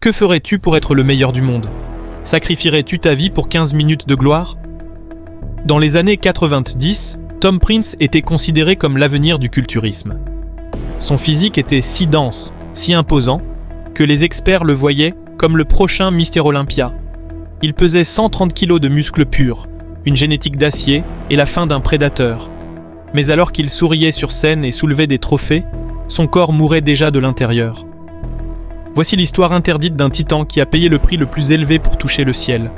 Que ferais-tu pour être le meilleur du monde? Sacrifierais-tu ta vie pour 15 minutes de gloire? Dans les années 90, Tom Prince était considéré comme l'avenir du culturisme. Son physique était si dense, si imposant, que les experts le voyaient comme le prochain Mister Olympia. Il pesait 130 kg de muscles purs, une génétique d'acier et la faim d'un prédateur. Mais alors qu'il souriait sur scène et soulevait des trophées, son corps mourait déjà de l'intérieur. Voici l'histoire interdite d'un titan qui a payé le prix le plus élevé pour toucher le ciel.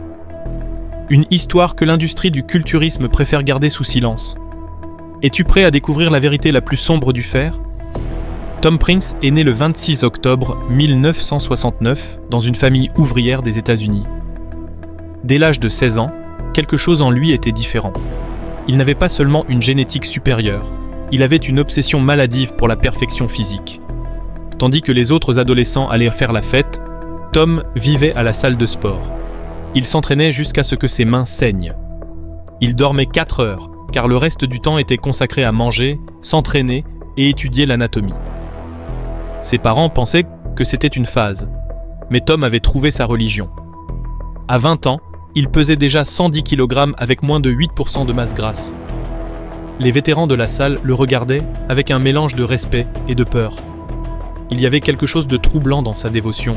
Une histoire que l'industrie du culturisme préfère garder sous silence. Es-tu prêt à découvrir la vérité la plus sombre du fer? Tom Prince est né le 26 octobre 1969 dans une famille ouvrière des États-Unis. Dès l'âge de 16 ans, quelque chose en lui était différent. Il n'avait pas seulement une génétique supérieure, il avait une obsession maladive pour la perfection physique. Tandis que les autres adolescents allaient faire la fête, Tom vivait à la salle de sport. Il s'entraînait jusqu'à ce que ses mains saignent. Il dormait 4 heures, car le reste du temps était consacré à manger, s'entraîner et étudier l'anatomie. Ses parents pensaient que c'était une phase, mais Tom avait trouvé sa religion. À 20 ans, il pesait déjà 110 kg avec moins de 8% de masse grasse. Les vétérans de la salle le regardaient avec un mélange de respect et de peur. Il y avait quelque chose de troublant dans sa dévotion.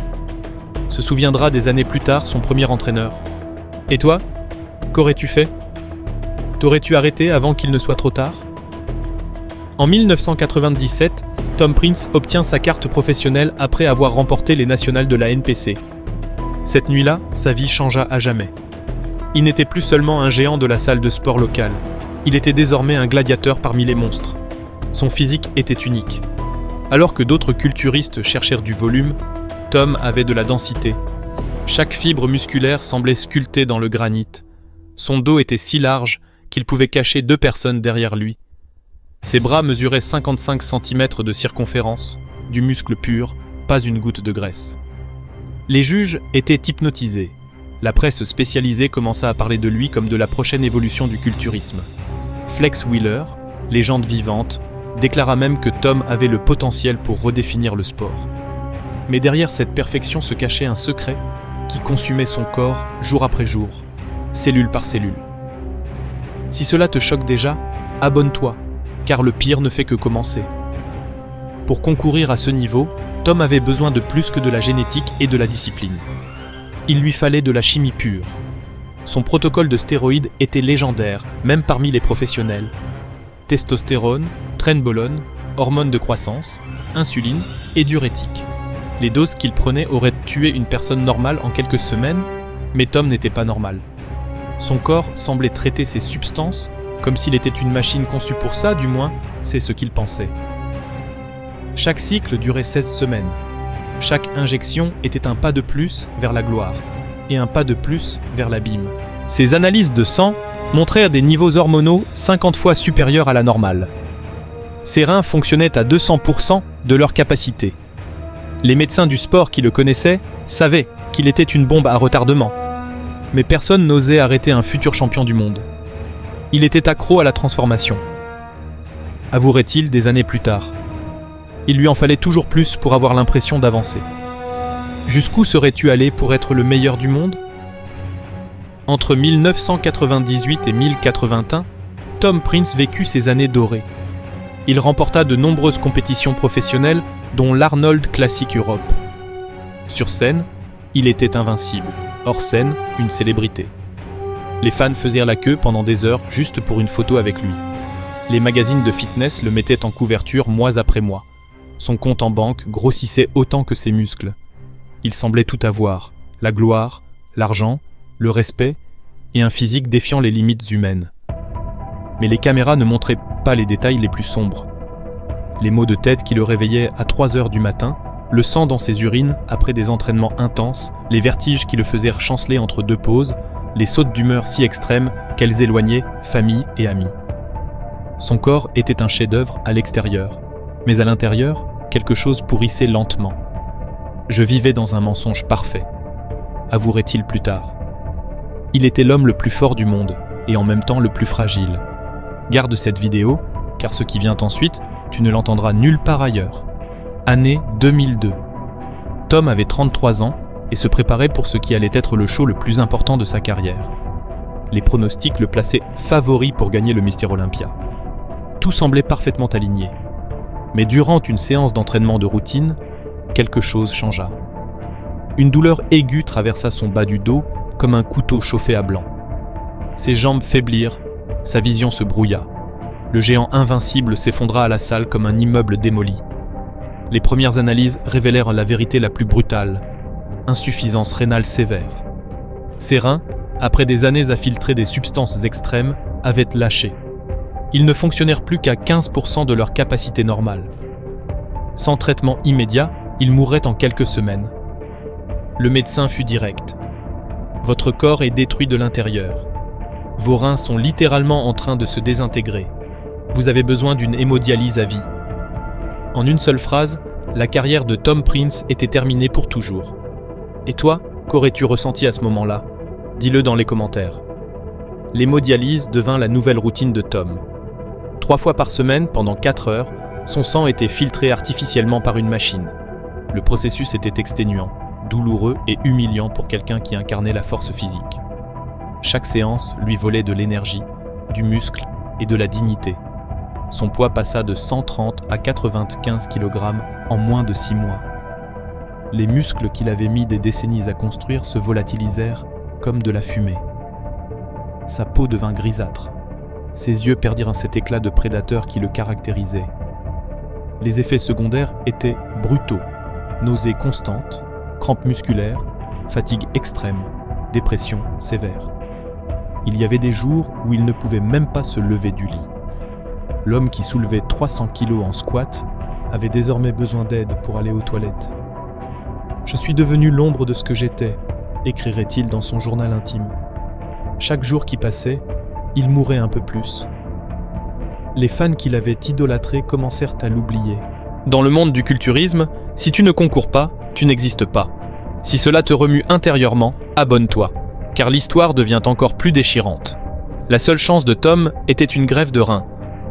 Se souviendra des années plus tard son premier entraîneur. « Et toi, qu'aurais-tu fait? T'aurais-tu arrêté avant qu'il ne soit trop tard ?» En 1997, Tom Prince obtient sa carte professionnelle après avoir remporté les nationales de la NPC. Cette nuit-là, sa vie changea à jamais. Il n'était plus seulement un géant de la salle de sport locale. Il était désormais un gladiateur parmi les monstres. Son physique était unique. Alors que d'autres culturistes cherchèrent du volume, Tom avait de la densité. Chaque fibre musculaire semblait sculptée dans le granit. Son dos était si large qu'il pouvait cacher 2 personnes derrière lui. Ses bras mesuraient 55 cm de circonférence, du muscle pur, pas une goutte de graisse. Les juges étaient hypnotisés. La presse spécialisée commença à parler de lui comme de la prochaine évolution du culturisme. Flex Wheeler, légende vivante, déclara même que Tom avait le potentiel pour redéfinir le sport. Mais derrière cette perfection se cachait un secret qui consumait son corps jour après jour, cellule par cellule. Si cela te choque déjà, abonne-toi, car le pire ne fait que commencer. Pour concourir à ce niveau, Tom avait besoin de plus que de la génétique et de la discipline. Il lui fallait de la chimie pure. Son protocole de stéroïdes était légendaire, même parmi les professionnels. Testostérone, trenbolone, hormones de croissance, insuline et diurétique. Les doses qu'il prenait auraient tué une personne normale en quelques semaines, mais Tom n'était pas normal. Son corps semblait traiter ces substances comme s'il était une machine conçue pour ça, du moins, c'est ce qu'il pensait. Chaque cycle durait 16 semaines. Chaque injection était un pas de plus vers la gloire, et un pas de plus vers l'abîme. Ses analyses de sang montrèrent des niveaux hormonaux 50 fois supérieurs à la normale. Ses reins fonctionnaient à 200% de leur capacité. Les médecins du sport qui le connaissaient savaient qu'il était une bombe à retardement. Mais personne n'osait arrêter un futur champion du monde. Il était accro à la transformation. Avouerait-il des années plus tard. Il lui en fallait toujours plus pour avoir l'impression d'avancer. Jusqu'où serais-tu allé pour être le meilleur du monde? Entre 1998 et 1081, Tom Prince vécut ses années dorées. Il remporta de nombreuses compétitions professionnelles, dont l'Arnold Classic Europe. Sur scène, il était invincible. Hors scène, une célébrité. Les fans faisaient la queue pendant des heures juste pour une photo avec lui. Les magazines de fitness le mettaient en couverture mois après mois. Son compte en banque grossissait autant que ses muscles. Il semblait tout avoir, la gloire, l'argent, le respect et un physique défiant les limites humaines. Mais les caméras ne montraient pas les détails les plus sombres. Les maux de tête qui le réveillaient à 3 heures du matin, le sang dans ses urines après des entraînements intenses, les vertiges qui le faisaient chanceler entre 2 pauses, les sautes d'humeur si extrêmes qu'elles éloignaient famille et amis. Son corps était un chef-d'œuvre à l'extérieur, mais à l'intérieur, quelque chose pourrissait lentement. Je vivais dans un mensonge parfait, avouerait-il plus tard. Il était l'homme le plus fort du monde, et en même temps le plus fragile. Garde cette vidéo, car ce qui vient ensuite, tu ne l'entendras nulle part ailleurs. Année 2002. Tom avait 33 ans, et se préparait pour ce qui allait être le show le plus important de sa carrière. Les pronostics le plaçaient favori pour gagner le Mister Olympia. Tout semblait parfaitement aligné. Mais durant une séance d'entraînement de routine, quelque chose changea. Une douleur aiguë traversa son bas du dos comme un couteau chauffé à blanc. Ses jambes faiblirent, sa vision se brouilla. Le géant invincible s'effondra à la salle comme un immeuble démoli. Les premières analyses révélèrent la vérité la plus brutale. Insuffisance rénale sévère. Ses reins, après des années à filtrer des substances extrêmes, avaient lâché. Ils ne fonctionnèrent plus qu'à 15% de leur capacité normale. Sans traitement immédiat, il mourrait en quelques semaines. Le médecin fut direct. Votre corps est détruit de l'intérieur. Vos reins sont littéralement en train de se désintégrer. Vous avez besoin d'une hémodialyse à vie. En une seule phrase, la carrière de Tom Prince était terminée pour toujours. Et toi, qu'aurais-tu ressenti à ce moment-là ? Dis-le dans les commentaires. L'hémodialyse devint la nouvelle routine de Tom. 3 fois par semaine, pendant 4 heures, son sang était filtré artificiellement par une machine. Le processus était exténuant, douloureux et humiliant pour quelqu'un qui incarnait la force physique. Chaque séance lui volait de l'énergie, du muscle et de la dignité. Son poids passa de 130 à 95 kg en moins de 6 mois. Les muscles qu'il avait mis des décennies à construire se volatilisèrent comme de la fumée. Sa peau devint grisâtre. Ses yeux perdirent cet éclat de prédateur qui le caractérisait. Les effets secondaires étaient brutaux. Nausées constantes, crampes musculaires, fatigue extrême, dépression sévère. Il y avait des jours où il ne pouvait même pas se lever du lit. L'homme qui soulevait 300 kilos en squat avait désormais besoin d'aide pour aller aux toilettes. « Je suis devenu l'ombre de ce que j'étais », écrirait-il dans son journal intime. Chaque jour qui passait, il mourait un peu plus. Les fans qui l'avaient idolâtré commencèrent à l'oublier. Dans le monde du culturisme, si tu ne concours pas, tu n'existes pas. Si cela te remue intérieurement, abonne-toi, car l'histoire devient encore plus déchirante. La seule chance de Tom était une greffe de rein,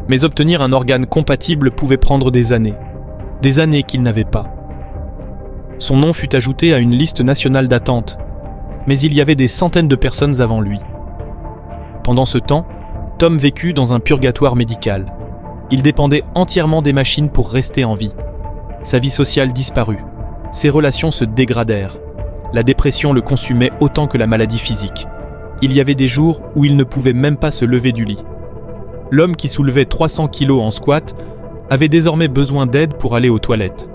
mais obtenir un organe compatible pouvait prendre des années qu'il n'avait pas. Son nom fut ajouté à une liste nationale d'attente, mais il y avait des centaines de personnes avant lui. Pendant ce temps, Tom vécut dans un purgatoire médical. Il dépendait entièrement des machines pour rester en vie. Sa vie sociale disparut. Ses relations se dégradèrent. La dépression le consumait autant que la maladie physique. Il y avait des jours où il ne pouvait même pas se lever du lit. L'homme qui soulevait 300 kilos en squat avait désormais besoin d'aide pour aller aux toilettes.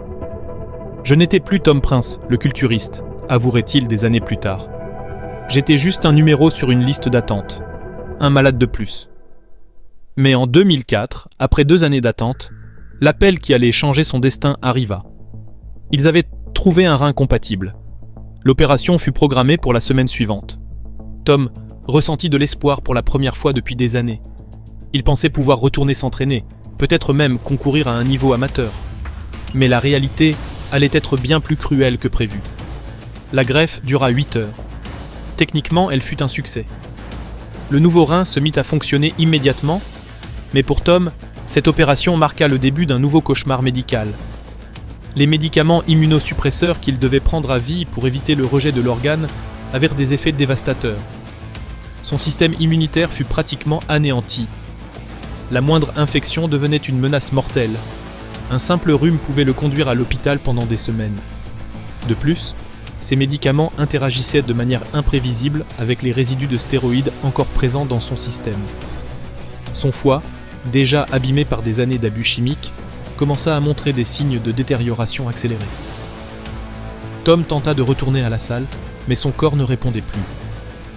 Je n'étais plus Tom Prince, le culturiste, avouerait-il des années plus tard. J'étais juste un numéro sur une liste d'attente. Un malade de plus. Mais en 2004, après 2 années d'attente, l'appel qui allait changer son destin arriva. Ils avaient trouvé un rein compatible. L'opération fut programmée pour la semaine suivante. Tom ressentit de l'espoir pour la première fois depuis des années. Il pensait pouvoir retourner s'entraîner, peut-être même concourir à un niveau amateur. Mais la réalité allait être bien plus cruelle que prévu. La greffe dura 8 heures. Techniquement, elle fut un succès. Le nouveau rein se mit à fonctionner immédiatement, mais pour Tom, cette opération marqua le début d'un nouveau cauchemar médical. Les médicaments immunosuppresseurs qu'il devait prendre à vie pour éviter le rejet de l'organe avaient des effets dévastateurs. Son système immunitaire fut pratiquement anéanti. La moindre infection devenait une menace mortelle. Un simple rhume pouvait le conduire à l'hôpital pendant des semaines. De plus, ces médicaments interagissaient de manière imprévisible avec les résidus de stéroïdes encore présents dans son système. Son foie, déjà abîmé par des années d'abus chimiques, commença à montrer des signes de détérioration accélérée. Tom tenta de retourner à la salle, mais son corps ne répondait plus.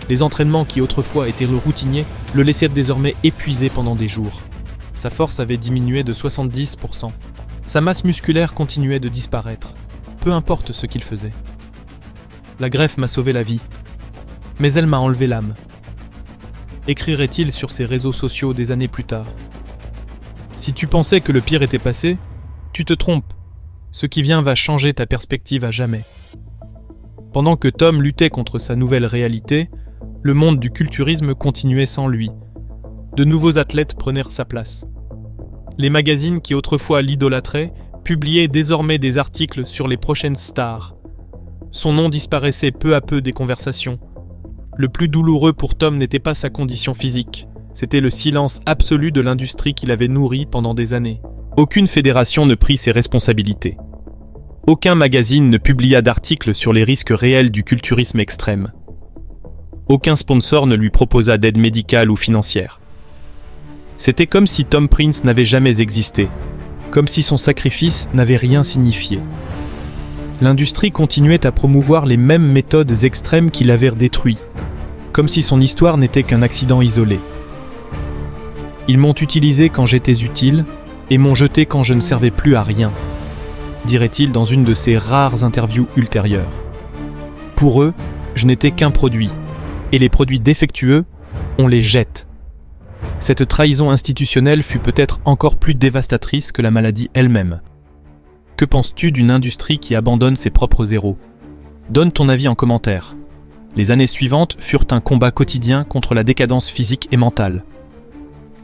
Les entraînements qui autrefois étaient routiniers le laissaient désormais épuisé pendant des jours. Sa force avait diminué de 70%. Sa masse musculaire continuait de disparaître, peu importe ce qu'il faisait. La greffe m'a sauvé la vie, mais elle m'a enlevé l'âme. Écrirait-il sur ses réseaux sociaux des années plus tard. Si tu pensais que le pire était passé, tu te trompes. Ce qui vient va changer ta perspective à jamais. Pendant que Tom luttait contre sa nouvelle réalité, le monde du culturisme continuait sans lui. De nouveaux athlètes prenèrent sa place. Les magazines qui autrefois l'idolâtraient publiaient désormais des articles sur les prochaines stars. Son nom disparaissait peu à peu des conversations. Le plus douloureux pour Tom n'était pas sa condition physique, c'était le silence absolu de l'industrie qu'il avait nourrie pendant des années. Aucune fédération ne prit ses responsabilités. Aucun magazine ne publia d'articles sur les risques réels du culturisme extrême. Aucun sponsor ne lui proposa d'aide médicale ou financière. C'était comme si Tom Prince n'avait jamais existé, comme si son sacrifice n'avait rien signifié. L'industrie continuait à promouvoir les mêmes méthodes extrêmes qui l'avaient détruit, comme si son histoire n'était qu'un accident isolé. Ils m'ont utilisé quand j'étais utile et m'ont jeté quand je ne servais plus à rien, dirait-il dans une de ses rares interviews ultérieures. Pour eux, je n'étais qu'un produit, et les produits défectueux, on les jette. Cette trahison institutionnelle fut peut-être encore plus dévastatrice que la maladie elle-même. Que penses-tu d'une industrie qui abandonne ses propres héros ? Donne ton avis en commentaire. Les années suivantes furent un combat quotidien contre la décadence physique et mentale.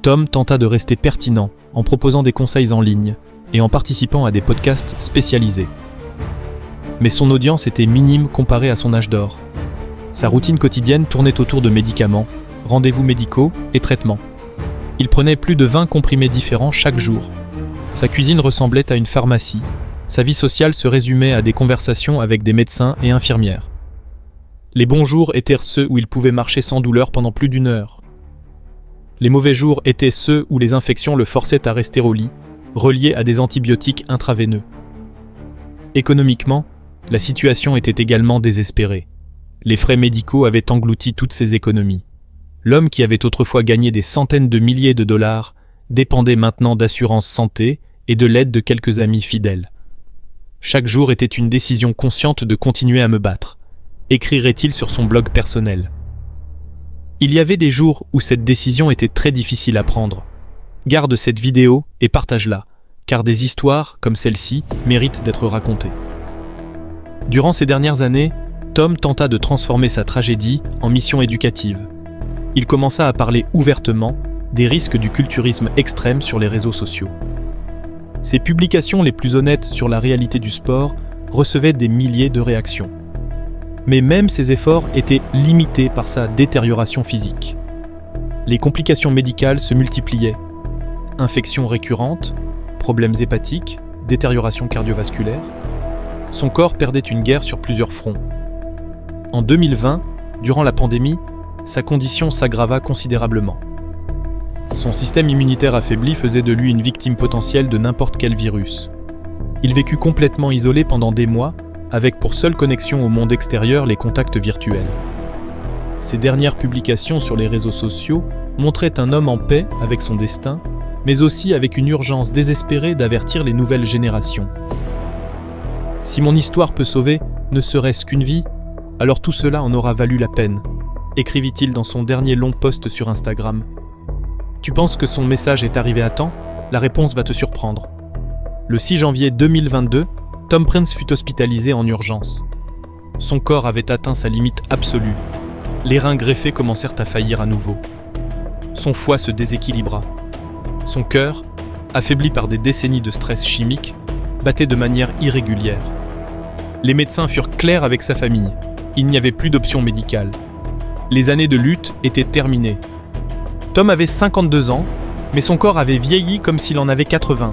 Tom tenta de rester pertinent en proposant des conseils en ligne et en participant à des podcasts spécialisés. Mais son audience était minime comparée à son âge d'or. Sa routine quotidienne tournait autour de médicaments, rendez-vous médicaux et traitements. Il prenait plus de 20 comprimés différents chaque jour. Sa cuisine ressemblait à une pharmacie. Sa vie sociale se résumait à des conversations avec des médecins et infirmières. Les bons jours étaient ceux où il pouvait marcher sans douleur pendant plus d'1 heure. Les mauvais jours étaient ceux où les infections le forçaient à rester au lit, relié à des antibiotiques intraveineux. Économiquement, la situation était également désespérée. Les frais médicaux avaient englouti toutes ses économies. L'homme qui avait autrefois gagné des centaines de milliers de dollars dépendait maintenant d'assurance santé et de l'aide de quelques amis fidèles. Chaque jour était une décision consciente de continuer à me battre, écrirait-il sur son blog personnel. Il y avait des jours où cette décision était très difficile à prendre. Garde cette vidéo et partage-la, car des histoires comme celle-ci méritent d'être racontées. Durant ces dernières années, Tom tenta de transformer sa tragédie en mission éducative. Il commença à parler ouvertement des risques du culturisme extrême sur les réseaux sociaux. Ses publications les plus honnêtes sur la réalité du sport recevaient des milliers de réactions. Mais même ses efforts étaient limités par sa détérioration physique. Les complications médicales se multipliaient. Infections récurrentes, problèmes hépatiques, détérioration cardiovasculaire. Son corps perdait une guerre sur plusieurs fronts. En 2020, durant la pandémie, sa condition s'aggrava considérablement. Son système immunitaire affaibli faisait de lui une victime potentielle de n'importe quel virus. Il vécut complètement isolé pendant des mois, avec pour seule connexion au monde extérieur les contacts virtuels. Ses dernières publications sur les réseaux sociaux montraient un homme en paix avec son destin, mais aussi avec une urgence désespérée d'avertir les nouvelles générations. Si mon histoire peut sauver ne serait-ce qu'une vie, alors tout cela en aura valu la peine, écrivit-il dans son dernier long post sur Instagram. Tu penses que son message est arrivé à temps ? La réponse va te surprendre. Le 6 janvier 2022, Tom Prince fut hospitalisé en urgence. Son corps avait atteint sa limite absolue. Les reins greffés commencèrent à faillir à nouveau. Son foie se déséquilibra. Son cœur, affaibli par des décennies de stress chimique, battait de manière irrégulière. Les médecins furent clairs avec sa famille. Il n'y avait plus d'option médicale. Les années de lutte étaient terminées. Tom avait 52 ans, mais son corps avait vieilli comme s'il en avait 80.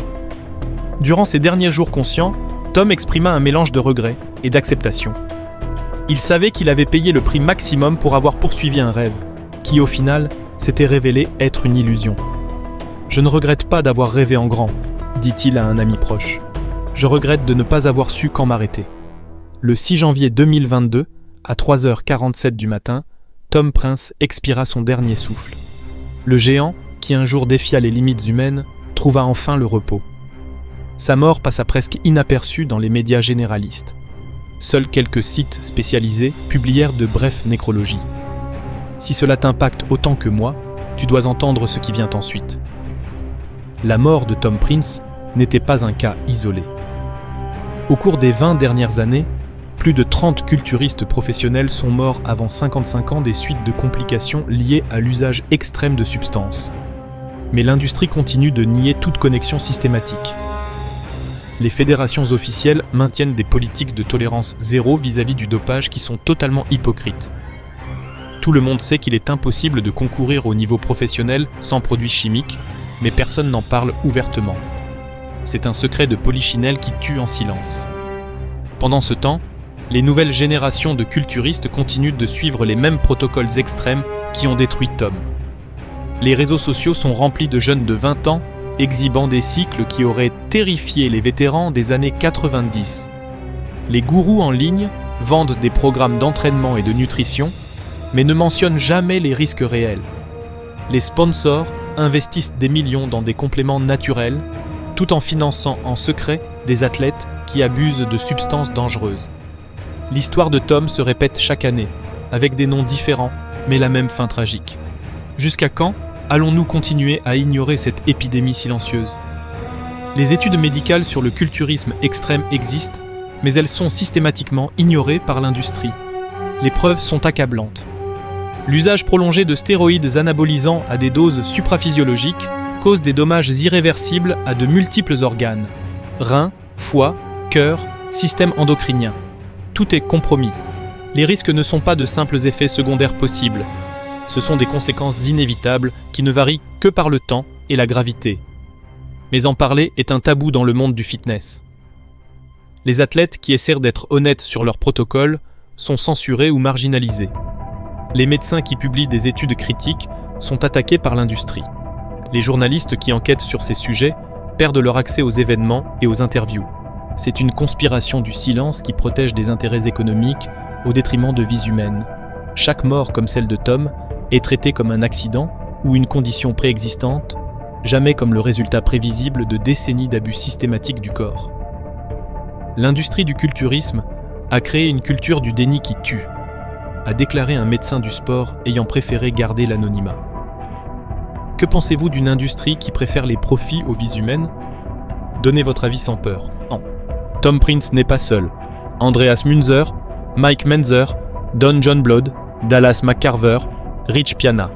Durant ses derniers jours conscients, Tom exprima un mélange de regret et d'acceptation. Il savait qu'il avait payé le prix maximum pour avoir poursuivi un rêve, qui au final s'était révélé être une illusion. « Je ne regrette pas d'avoir rêvé en grand », dit-il à un ami proche. « Je regrette de ne pas avoir su quand m'arrêter. » Le 6 janvier 2022, à 3h47 du matin, Tom Prince expira son dernier souffle. Le géant, qui un jour défia les limites humaines, trouva enfin le repos. Sa mort passa presque inaperçue dans les médias généralistes. Seuls quelques sites spécialisés publièrent de brèves nécrologies. Si cela t'impacte autant que moi, tu dois entendre ce qui vient ensuite. La mort de Tom Prince n'était pas un cas isolé. Au cours des 20 dernières années, plus de 30 culturistes professionnels sont morts avant 55 ans des suites de complications liées à l'usage extrême de substances. Mais l'industrie continue de nier toute connexion systématique. Les fédérations officielles maintiennent des politiques de tolérance zéro vis-à-vis du dopage qui sont totalement hypocrites. Tout le monde sait qu'il est impossible de concourir au niveau professionnel sans produits chimiques, mais personne n'en parle ouvertement. C'est un secret de polichinelle qui tue en silence. Pendant ce temps, les nouvelles générations de culturistes continuent de suivre les mêmes protocoles extrêmes qui ont détruit Tom. Les réseaux sociaux sont remplis de jeunes de 20 ans exhibant des cycles qui auraient terrifié les vétérans des années 90. Les gourous en ligne vendent des programmes d'entraînement et de nutrition, mais ne mentionnent jamais les risques réels. Les sponsors investissent des millions dans des compléments naturels, tout en finançant en secret des athlètes qui abusent de substances dangereuses. L'histoire de Tom se répète chaque année, avec des noms différents, mais la même fin tragique. Jusqu'à quand allons-nous continuer à ignorer cette épidémie silencieuse ? Les études médicales sur le culturisme extrême existent, mais elles sont systématiquement ignorées par l'industrie. Les preuves sont accablantes. L'usage prolongé de stéroïdes anabolisants à des doses supraphysiologiques cause des dommages irréversibles à de multiples organes. Reins, foie, cœur, système endocrinien. Tout est compromis. Les risques ne sont pas de simples effets secondaires possibles. Ce sont des conséquences inévitables qui ne varient que par le temps et la gravité. Mais en parler est un tabou dans le monde du fitness. Les athlètes qui essaient d'être honnêtes sur leurs protocoles sont censurés ou marginalisés. Les médecins qui publient des études critiques sont attaqués par l'industrie. Les journalistes qui enquêtent sur ces sujets perdent leur accès aux événements et aux interviews. C'est une conspiration du silence qui protège des intérêts économiques au détriment de vies humaines. Chaque mort comme celle de Tom est traitée comme un accident ou une condition préexistante, jamais comme le résultat prévisible de décennies d'abus systématiques du corps. L'industrie du culturisme a créé une culture du déni qui tue, a déclaré un médecin du sport ayant préféré garder l'anonymat. Que pensez-vous d'une industrie qui préfère les profits aux vies humaines ? Donnez votre avis sans peur. Non. Tom Prince n'est pas seul. Andreas Münzer, Mike Menzer, Don John Blood, Dallas McCarver, Rich Piana.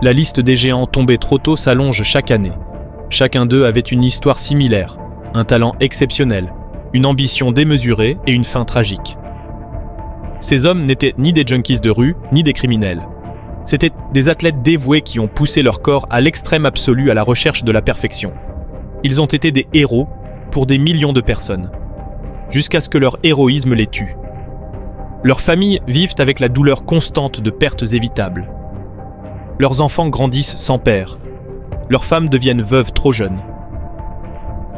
La liste des géants tombés trop tôt s'allonge chaque année. Chacun d'eux avait une histoire similaire, un talent exceptionnel, une ambition démesurée et une fin tragique. Ces hommes n'étaient ni des junkies de rue, ni des criminels. C'étaient des athlètes dévoués qui ont poussé leur corps à l'extrême absolu à la recherche de la perfection. Ils ont été des héros pour des millions de personnes, jusqu'à ce que leur héroïsme les tue. Leurs familles vivent avec la douleur constante de pertes évitables. Leurs enfants grandissent sans père. Leurs femmes deviennent veuves trop jeunes.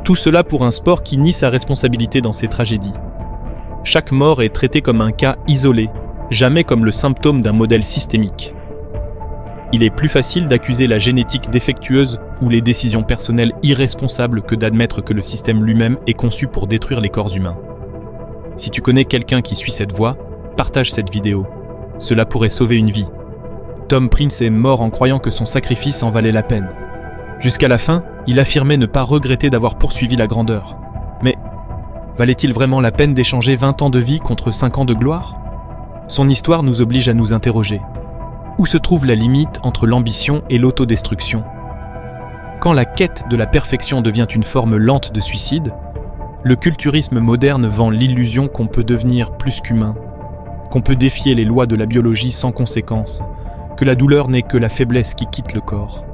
Tout cela pour un sport qui nie sa responsabilité dans ces tragédies. Chaque mort est traitée comme un cas isolé, jamais comme le symptôme d'un modèle systémique. Il est plus facile d'accuser la génétique défectueuse ou les décisions personnelles irresponsables que d'admettre que le système lui-même est conçu pour détruire les corps humains. Si tu connais quelqu'un qui suit cette voie, partage cette vidéo. Cela pourrait sauver une vie. Tom Prince est mort en croyant que son sacrifice en valait la peine. Jusqu'à la fin, il affirmait ne pas regretter d'avoir poursuivi la grandeur. Mais valait-il vraiment la peine d'échanger 20 ans de vie contre 5 ans de gloire ? Son histoire nous oblige à nous interroger. Où se trouve la limite entre l'ambition et l'autodestruction ? Quand la quête de la perfection devient une forme lente de suicide, le culturisme moderne vend l'illusion qu'on peut devenir plus qu'humain, qu'on peut défier les lois de la biologie sans conséquence, que la douleur n'est que la faiblesse qui quitte le corps.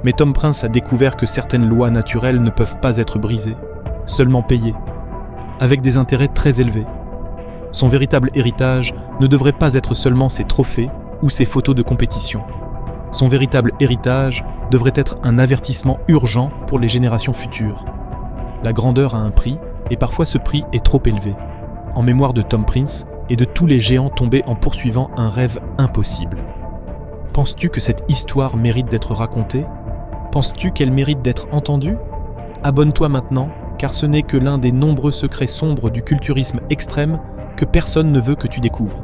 Mais Tom Prince a découvert que certaines lois naturelles ne peuvent pas être brisées, seulement payées, avec des intérêts très élevés. Son véritable héritage ne devrait pas être seulement ses trophées ou ses photos de compétition. Son véritable héritage devrait être un avertissement urgent pour les générations futures. La grandeur a un prix, et parfois ce prix est trop élevé, en mémoire de Tom Prince et de tous les géants tombés en poursuivant un rêve impossible. Penses-tu que cette histoire mérite d'être racontée ? Penses-tu qu'elle mérite d'être entendue ? Abonne-toi maintenant, car ce n'est que l'un des nombreux secrets sombres du culturisme extrême que personne ne veut que tu découvres.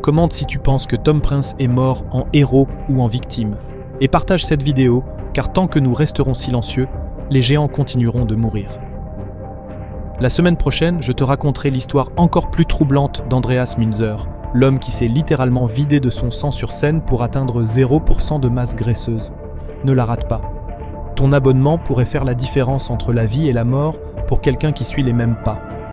Commente si tu penses que Tom Prince est mort en héros ou en victime. Et partage cette vidéo, car tant que nous resterons silencieux, les géants continueront de mourir. La semaine prochaine, je te raconterai l'histoire encore plus troublante d'Andreas Münzer, l'homme qui s'est littéralement vidé de son sang sur scène pour atteindre 0% de masse graisseuse. Ne la rate pas. Ton abonnement pourrait faire la différence entre la vie et la mort pour quelqu'un qui suit les mêmes pas.